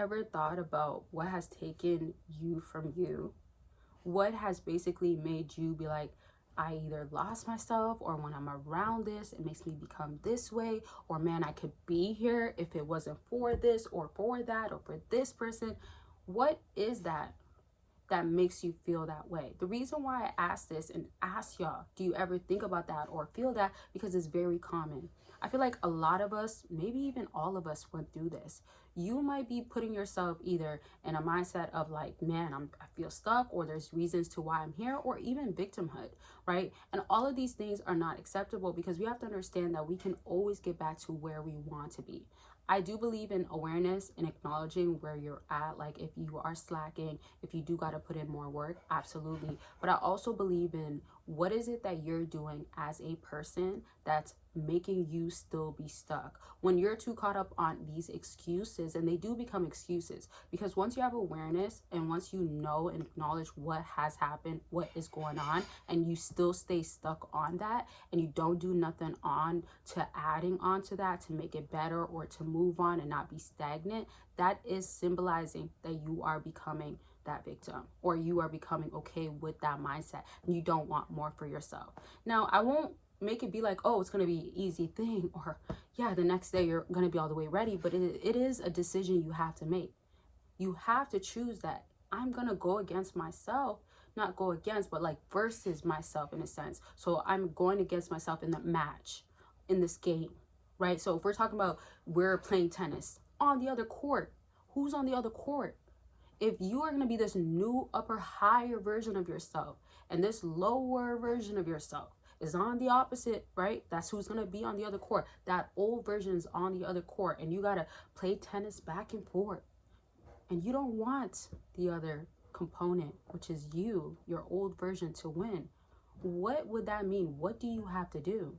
ever thought about what has taken you from you? What has basically made you be like, I either lost myself, or when I'm around this, it makes me become this way, or man, I could be here if it wasn't for this or for that or for this person. What is that makes you feel that way? The reason why I ask this and ask y'all, do you ever think about that or feel that? Because it's very common. I feel like a lot of us, maybe even all of us, went through this. You might be putting yourself either in a mindset of like, man, I feel stuck, or there's reasons to why I'm here, or even victimhood, right? And all of these things are not acceptable, because we have to understand that we can always get back to where we want to be. I do believe in awareness and acknowledging where you're at. Like if you are slacking, if you do got to put in more work, absolutely. But I also believe in what is it that you're doing as a person that's making you still be stuck. When you're too caught up on these excuses, and they do become excuses, because once you have awareness and once you know and acknowledge what has happened, what is going on, and you still stay stuck on that, and you don't do nothing on to adding on to that to make it better or to move on and not be stagnant, that is symbolizing that you are becoming that victim, or you are becoming okay with that mindset and you don't want more for yourself. Now, I won't make it be like, oh, it's going to be an easy thing, or yeah, the next day you're going to be all the way ready. But it is a decision you have to make. You have to choose that I'm going to go against myself, not go against, but like versus myself in a sense. So I'm going against myself in the match, in this game, right? So if we're talking about we're playing tennis on the other court, who's on the other court? If you are going to be this new upper higher version of yourself, and this lower version of yourself is on the opposite, right? That's who's going to be on the other court. That old version is on the other court, and you got to play tennis back and forth. And you don't want the other component, which is you, your old version, to win. What would that mean? What do you have to do?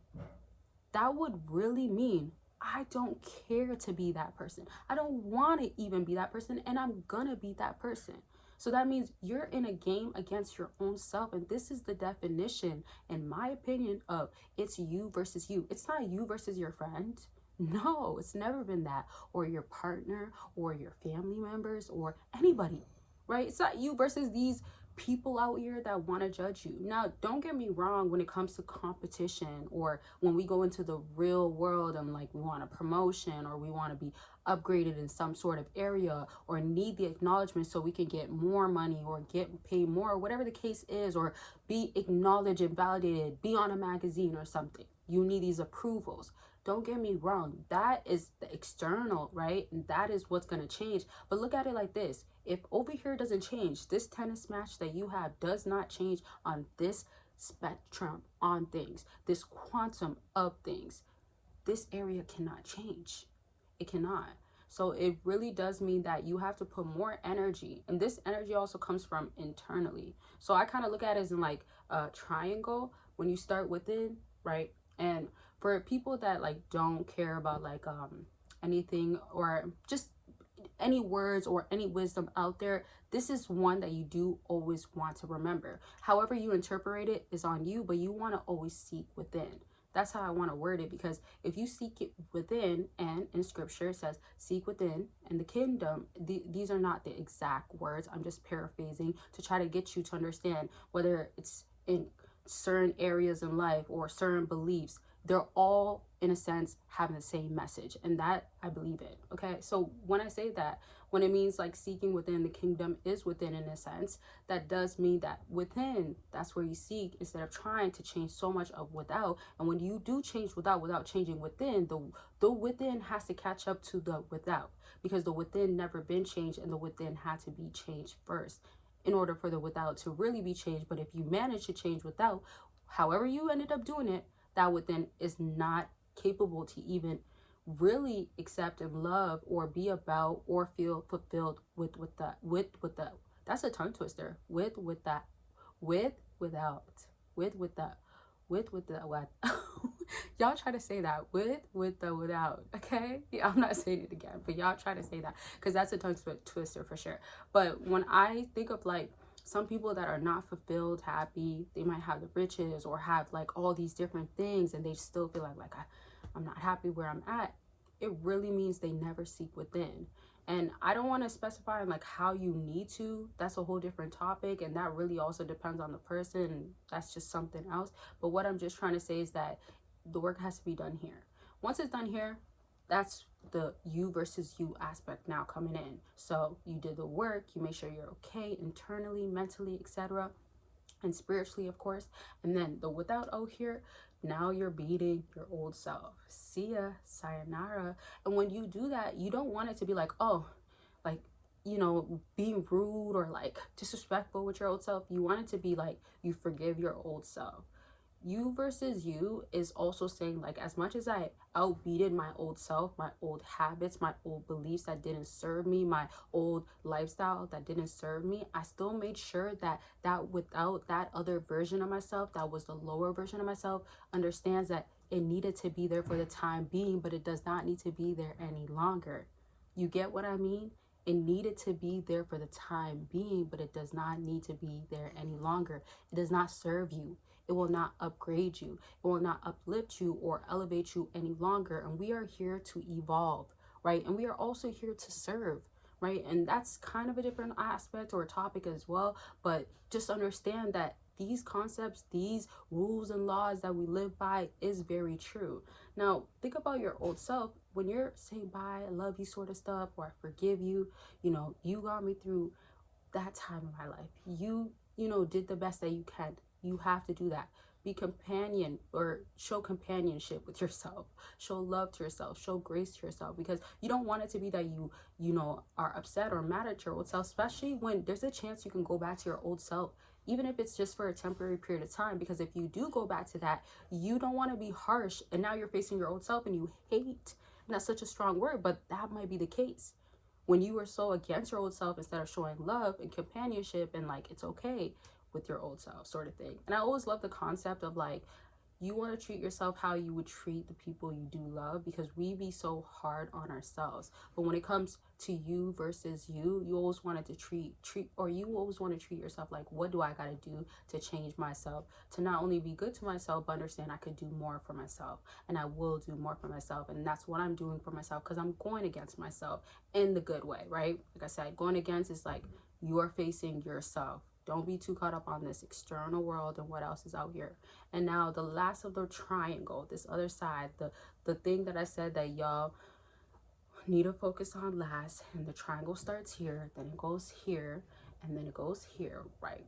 That would really mean I don't care to be that person. I don't want to even be that person, and I'm gonna be that person. So that means you're in a game against your own self, and this is the definition, in my opinion, of it's you versus you. It's not you versus your friend. No, it's never been that, or your partner, or your family members, or anybody, right? It's not you versus these people out here that want to judge you. Now, don't get me wrong, when it comes to competition, or when we go into the real world and like we want a promotion, or we want to be upgraded in some sort of area, or need the acknowledgement so we can get more money or get paid more, or whatever the case is, or be acknowledged and validated, be on a magazine or something. You need these approvals. Don't get me wrong, that is the external, right? And that is what's going to change. But look at it like this. If over here doesn't change, this tennis match that you have does not change on this spectrum on things, this quantum of things, this area cannot change. It cannot. So it really does mean that you have to put more energy. And this energy also comes from internally. So I kind of look at it as in like a triangle. When you start within, right? And for people that like don't care about like anything, or just any words or any wisdom out there, this is one that you do always want to remember. However you interpret it is on you, but you want to always seek within. That's how I want to word it, because if you seek it within, and in scripture it says seek within and the kingdom, these are not the exact words, I'm just paraphrasing to try to get you to understand, whether it's in certain areas in life or certain beliefs, they're all in a sense having the same message, and that I believe in. Okay, so when I say that, when it means like seeking within, the kingdom is within in a sense, that does mean that within, that's where you seek, instead of trying to change so much of without. And when you do change without changing within, the within has to catch up to the without, because the within never been changed, and the within had to be changed first in order for the without to really be changed. But if you manage to change without, however you ended up doing it, that within is not capable to even really accept and love or be about or feel fulfilled with that. That's a tongue twister. With that, without what? Y'all try to say that with the without. Okay, yeah, I'm not saying it again, but y'all try to say that, because that's a tongue twister for sure. But when I think of like some people that are not fulfilled, happy, they might have the riches or have like all these different things, and they still feel like I'm not happy where I'm at. It really means they never seek within. And I don't want to specify like how you need to. That's a whole different topic, and that really also depends on the person. That's just something else. But what I'm just trying to say is that the work has to be done here. Once it's done here, that's the you versus you aspect now coming in. So you did the work, you make sure you're okay internally, mentally, etc., and spiritually, of course. And then the without O here, now you're beating your old self. See ya, sayonara. And when you do that, you don't want it to be like, oh, like, you know, being rude or like disrespectful with your old self. You want it to be like you forgive your old self. You versus you is also saying like, as much as I outbeated my old self, my old habits, my old beliefs that didn't serve me, my old lifestyle that didn't serve me, I still made sure that without that other version of myself, that was the lower version of myself, understands that it needed to be there for the time being, but it does not need to be there any longer. You get what I mean? It needed to be there for the time being, but it does not need to be there any longer. It does not serve you. It will not upgrade you. It will not uplift you or elevate you any longer. And we are here to evolve, right? And we are also here to serve, right? And that's kind of a different aspect or topic as well. But just understand that these concepts, these rules and laws that we live by is very true. Now, think about your old self. When you're saying bye, I love you sort of stuff, or I forgive you, you know, you got me through that time of my life. You know, did the best that you can. You have to do that. Be companion or show companionship with yourself. Show love to yourself. Show grace to yourself, because you don't want it to be that you know, are upset or mad at your old self, especially when there's a chance you can go back to your old self, even if it's just for a temporary period of time. Because if you do go back to that, you don't want to be harsh, and now you're facing your old self and you hate. And that's such a strong word, but that might be the case. When you were so against your old self, instead of showing love and companionship and like it's okay with your old self sort of thing. And I always love the concept of like, you want to treat yourself how you would treat the people you do love, because we be so hard on ourselves. But when it comes to you versus you always wanted to treat or you always want to treat yourself like, what do I got to do to change myself, to not only be good to myself, but understand I could do more for myself, and I will do more for myself. And that's what I'm doing for myself, because I'm going against myself in the good way, right? Like I said, going against is like you're facing yourself. Don't be too caught up on this external world and what else is out here. And now the last of the triangle, this other side, the thing that I said that y'all need to focus on last, and the triangle starts here, then it goes here, and then it goes here, right?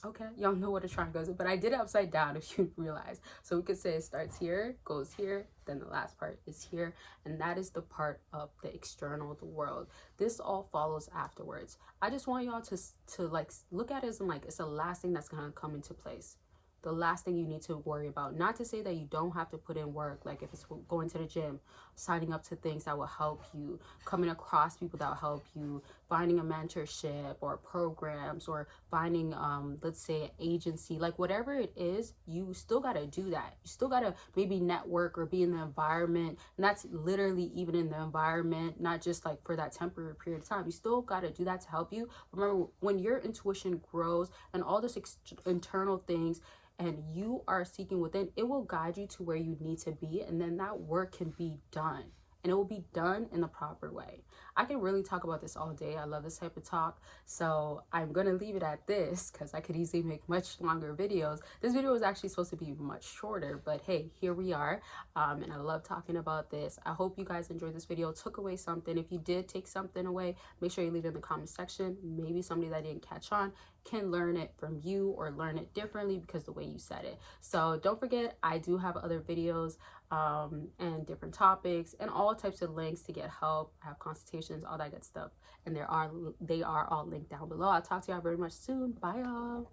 Okay, y'all know what a triangle is, but I did it upside down if you realize. So we could say it starts here, goes here, then the last part is here, and that is the part of the external, the world. This all follows afterwards. I just want y'all to like look at it as like it's the last thing that's gonna come into place. The last thing you need to worry about. Not to say that you don't have to put in work, like if it's going to the gym, signing up to things that will help you, coming across people that will help you, finding a mentorship or programs, or finding let's say an agency, like whatever it is, you still got to do that. You still got to maybe network or be in the environment, and that's literally even in the environment, not just like for that temporary period of time. You still got to do that to help you. Remember, when your intuition grows and all this internal things, and you are seeking within, it will guide you to where you need to be, and then that work can be done, and it will be done in the proper way. I can really talk about this all day. I love this type of talk, so I'm gonna leave it at this, because I could easily make much longer videos. This video was actually supposed to be much shorter, but hey, here we are. And I love talking about this. I hope you guys enjoyed this video, took away something. If you did take something away, make sure you leave it in the comment section. Maybe somebody that didn't catch on can learn it from you, or learn it differently because the way you said it. So don't forget, I do have other videos and different topics and all types of links to get help. I have consultations, all that good stuff, and they are all linked down below. I'll talk to y'all very much soon. Bye y'all.